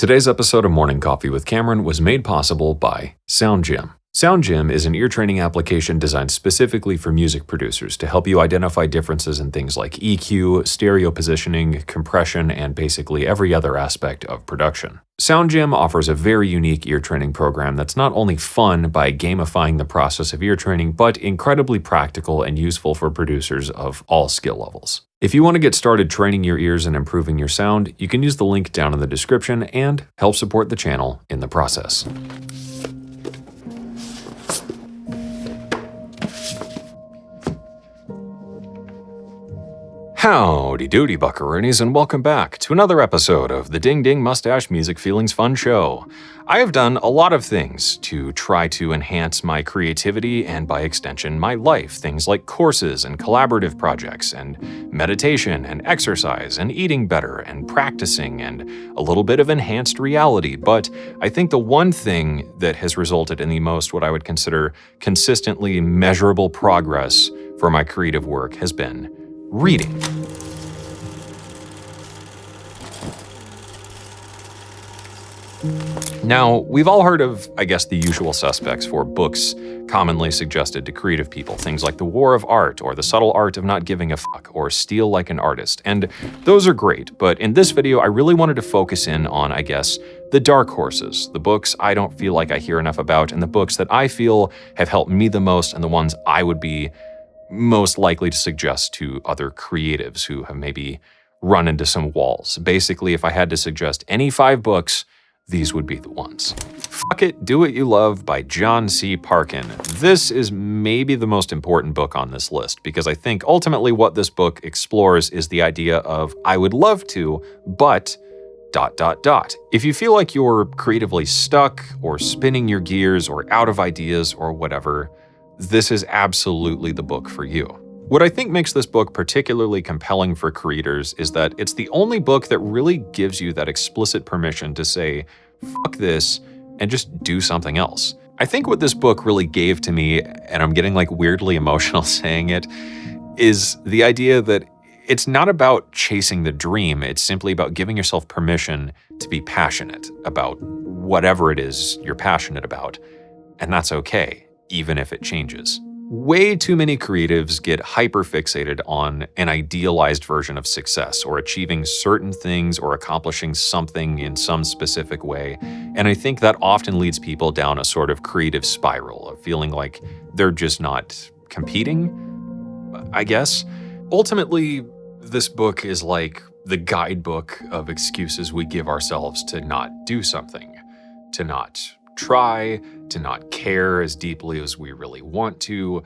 Today's episode of Morning Coffee with Cameron was made possible by Soundgym. Soundgym is an ear training application designed specifically for music producers to help you identify differences in things like EQ, stereo positioning, compression, and basically every other aspect of production. Soundgym offers a very unique ear training program that's not only fun by gamifying the process of ear training, but incredibly practical and useful for producers of all skill levels. If you want to get started training your ears and improving your sound, you can use the link down in the description and help support the channel in the process. Howdy doody buckaroonies, and welcome back to another episode of the Ding Ding Mustache Music Feelings Fun Show. I have done a lot of things to try to enhance my creativity and by extension my life. Things like courses and collaborative projects and meditation and exercise and eating better and practicing and a little bit of enhanced reality. But I think the one thing that has resulted in the most what I would consider consistently measurable progress for my creative work has been reading. Now, we've all heard of, the usual suspects for books commonly suggested to creative people, things like The War of Art, or The Subtle Art of Not Giving a Fuck, or Steal Like an Artist, and those are great, but in this video, I really wanted to focus in on, the dark horses, the books I don't feel like I hear enough about, and the books that I feel have helped me the most, and the ones I would be most likely to suggest to other creatives who have maybe run into some walls. Basically, if I had to suggest any 5 books, these would be the ones. Fuck It, Do What You Love by John C. Parkin. This is maybe the most important book on this list because I think ultimately what this book explores is the idea of I would love to, but ... If you feel like you're creatively stuck or spinning your gears or out of ideas or whatever, this is absolutely the book for you. What I think makes this book particularly compelling for creators is that it's the only book that really gives you that explicit permission to say, fuck this, and just do something else. I think what this book really gave to me, and I'm getting weirdly emotional saying it, is the idea that it's not about chasing the dream, it's simply about giving yourself permission to be passionate about whatever it is you're passionate about, and that's okay, even if it changes. Way too many creatives get hyper-fixated on an idealized version of success or achieving certain things or accomplishing something in some specific way, and I think that often leads people down a sort of creative spiral of feeling like they're just not competing, I guess. Ultimately, this book is like the guidebook of excuses we give ourselves to not do something, to not try, to not care as deeply as we really want to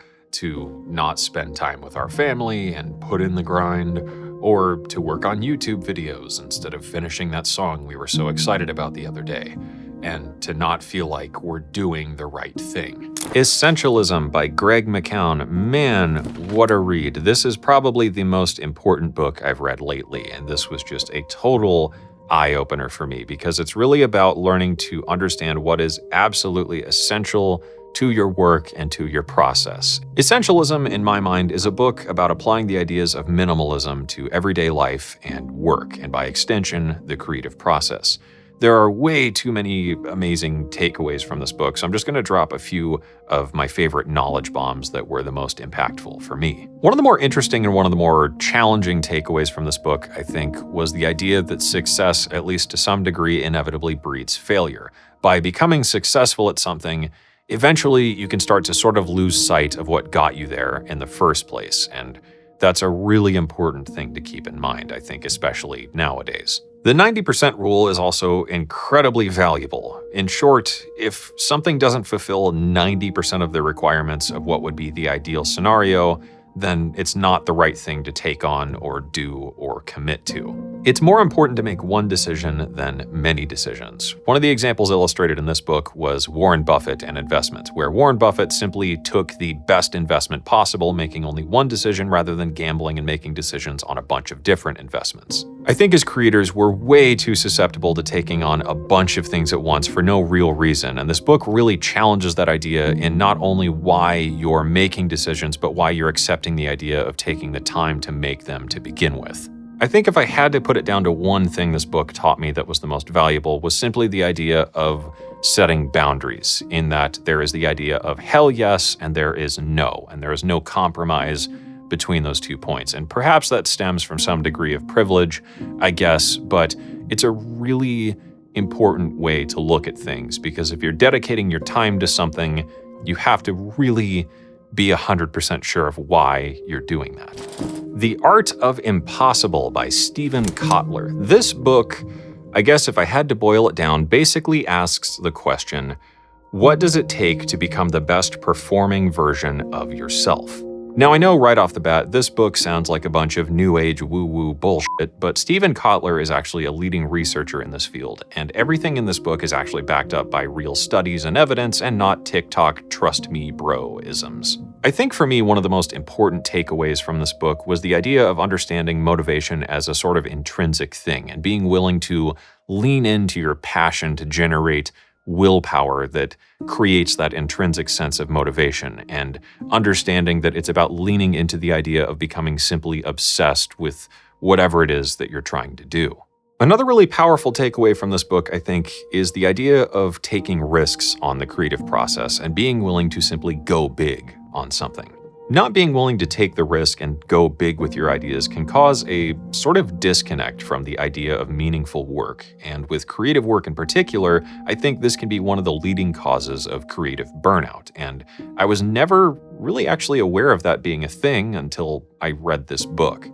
not spend time with our family and put in the grind, or to work on YouTube videos instead of finishing that song we were so excited about the other day, and to not feel like we're doing the right thing. Essentialism by Greg McKeown. Man, what a read. This is probably the most important book I've read lately, and this was just a total eye-opener for me because it's really about learning to understand what is absolutely essential to your work and to your process. Essentialism, in my mind, is a book about applying the ideas of minimalism to everyday life and work, and by extension, the creative process. There are way too many amazing takeaways from this book, so I'm just going to drop a few of my favorite knowledge bombs that were the most impactful for me. One of the more interesting and one of the more challenging takeaways from this book, I think, was the idea that success, at least to some degree, inevitably breeds failure. By becoming successful at something, eventually you can start to sort of lose sight of what got you there in the first place, and that's a really important thing to keep in mind, I think, especially nowadays. The 90% rule is also incredibly valuable. In short, if something doesn't fulfill 90% of the requirements of what would be the ideal scenario, then it's not the right thing to take on or do or commit to. It's more important to make one decision than many decisions. One of the examples illustrated in this book was Warren Buffett and investment, where Warren Buffett simply took the best investment possible, making only one decision rather than gambling and making decisions on a bunch of different investments. I think as creators, we're way too susceptible to taking on a bunch of things at once for no real reason, and this book really challenges that idea in not only why you're making decisions, but why you're accepting the idea of taking the time to make them to begin with. I think if I had to put it down to one thing this book taught me that was the most valuable was simply the idea of setting boundaries, in that there is the idea of hell yes and there is no, and there is no compromise between those 2 points. And perhaps that stems from some degree of privilege, I guess, but it's a really important way to look at things, because if you're dedicating your time to something, you have to really be 100% sure of why you're doing that. The Art of Impossible by Steven Kotler. This book, I guess if I had to boil it down, basically asks the question, what does it take to become the best performing version of yourself? Now, I know right off the bat, this book sounds like a bunch of new age woo-woo bullshit, but Steven Kotler is actually a leading researcher in this field, and everything in this book is actually backed up by real studies and evidence and not TikTok trust me bro-isms. I think for me, one of the most important takeaways from this book was the idea of understanding motivation as a sort of intrinsic thing and being willing to lean into your passion to generate willpower that creates that intrinsic sense of motivation, and understanding that it's about leaning into the idea of becoming simply obsessed with whatever it is that you're trying to do. Another really powerful takeaway from this book, I think, is the idea of taking risks on the creative process and being willing to simply go big on something. Not being willing to take the risk and go big with your ideas can cause a sort of disconnect from the idea of meaningful work. And with creative work in particular, I think this can be one of the leading causes of creative burnout. And I was never really actually aware of that being a thing until I read this book.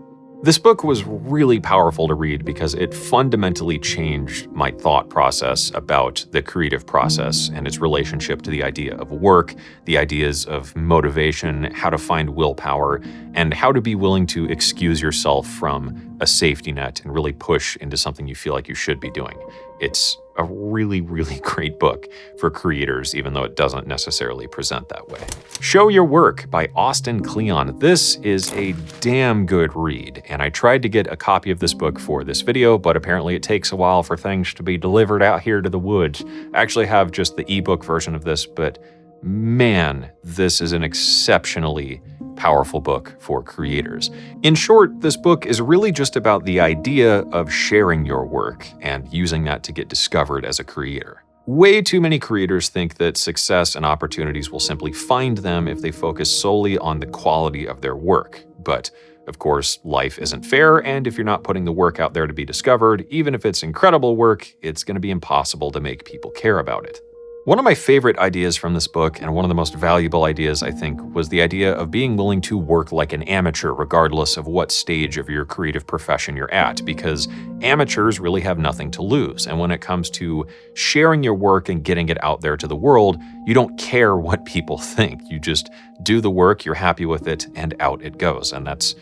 This book was really powerful to read because it fundamentally changed my thought process about the creative process and its relationship to the idea of work, the ideas of motivation, how to find willpower, and how to be willing to excuse yourself from a safety net and really push into something you feel like you should be doing. It's a really, really great book for creators, even though it doesn't necessarily present that way. Show Your Work by Austin Kleon. This is a damn good read, and I tried to get a copy of this book for this video, but apparently it takes a while for things to be delivered out here to the woods. I actually have just the ebook version of this, but man, this is an exceptionally powerful book for creators. In short, this book is really just about the idea of sharing your work and using that to get discovered as a creator. Way too many creators think that success and opportunities will simply find them if they focus solely on the quality of their work. But of course, life isn't fair, and if you're not putting the work out there to be discovered, even if it's incredible work, it's going to be impossible to make people care about it. One of my favorite ideas from this book, and one of the most valuable ideas, I think, was the idea of being willing to work like an amateur regardless of what stage of your creative profession you're at, because amateurs really have nothing to lose. And when it comes to sharing your work and getting it out there to the world, you don't care what people think. You just do the work, you're happy with it, and out it goes. And that's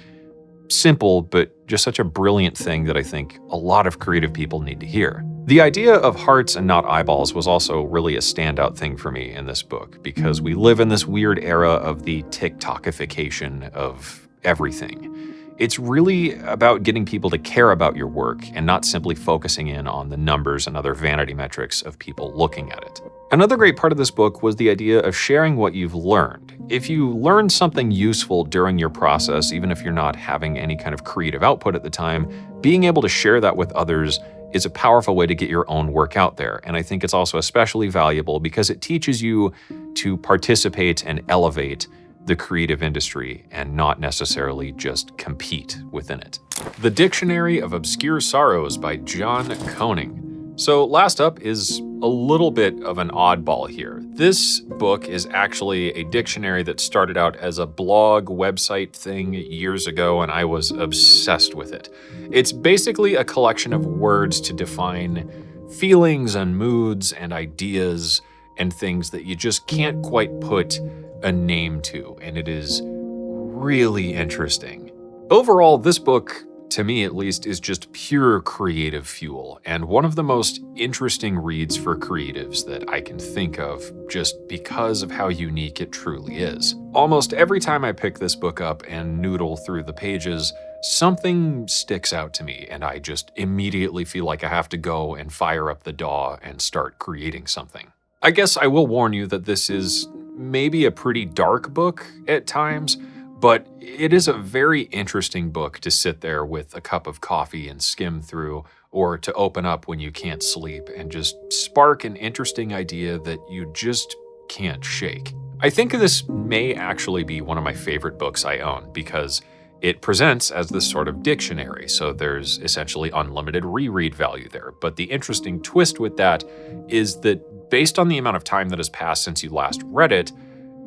simple, but just such a brilliant thing that I think a lot of creative people need to hear. The idea of hearts and not eyeballs was also really a standout thing for me in this book, because we live in this weird era of the TikTokification of everything. It's really about getting people to care about your work and not simply focusing in on the numbers and other vanity metrics of people looking at it. Another great part of this book was the idea of sharing what you've learned. If you learn something useful during your process, even if you're not having any kind of creative output at the time, being able to share that with others is a powerful way to get your own work out there. And I think it's also especially valuable because it teaches you to participate and elevate the creative industry and not necessarily just compete within it. The Dictionary of Obscure Sorrows by John Koning. So last up is a little bit of an oddball here. This book is actually a dictionary that started out as a blog website thing years ago, and I was obsessed with it. It's basically a collection of words to define feelings and moods and ideas and things that you just can't quite put a name to, and it is really interesting. Overall, this book, to me at least, is just pure creative fuel, and one of the most interesting reads for creatives that I can think of just because of how unique it truly is. Almost every time I pick this book up and noodle through the pages, something sticks out to me, and I just immediately feel like I have to go and fire up the DAW and start creating something. I guess I will warn you that this is maybe a pretty dark book at times, But it is a very interesting book to sit there with a cup of coffee and skim through, or to open up when you can't sleep and just spark an interesting idea that you just can't shake. I think this may actually be one of my favorite books I own because it presents as this sort of dictionary, so there's essentially unlimited reread value there. But the interesting twist with that is that based on the amount of time that has passed since you last read it,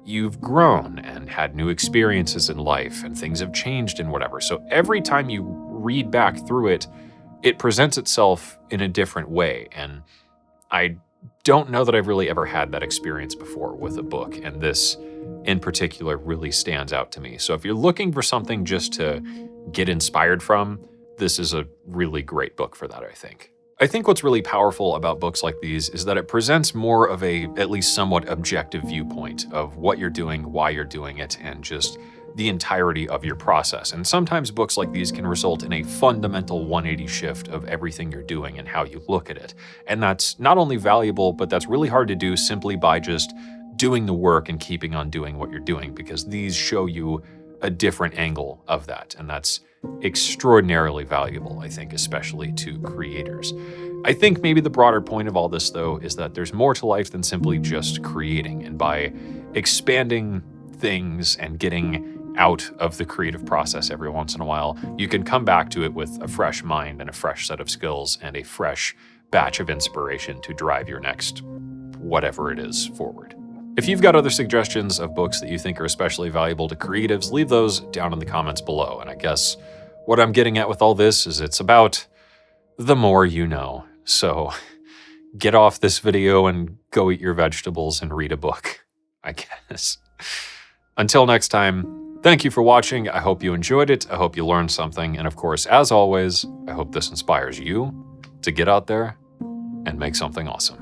you've grown and had new experiences in life and things have changed and whatever. So every time you read back through it, it presents itself in a different way. And I don't know that I've really ever had that experience before with a book, and this in particular really stands out to me. So if you're looking for something just to get inspired from, this is a really great book for that, I think. I think what's really powerful about books like these is that it presents more of a, at least somewhat objective viewpoint of what you're doing, why you're doing it, and just the entirety of your process. And sometimes books like these can result in a fundamental 180 shift of everything you're doing and how you look at it. And that's not only valuable, but that's really hard to do simply by just doing the work and keeping on doing what you're doing, because these show you a different angle of that. And that's extraordinarily valuable, I think, especially to creators. I think maybe the broader point of all this, though, is that there's more to life than simply just creating. And by expanding things and getting out of the creative process every once in a while, you can come back to it with a fresh mind and a fresh set of skills and a fresh batch of inspiration to drive your next whatever it is forward. If you've got other suggestions of books that you think are especially valuable to creatives, leave those down in the comments below. And I guess what I'm getting at with all this is it's about the more you know. So get off this video and go eat your vegetables and read a book, I guess. Until next time, thank you for watching. I hope you enjoyed it. I hope you learned something. And of course, as always, I hope this inspires you to get out there and make something awesome.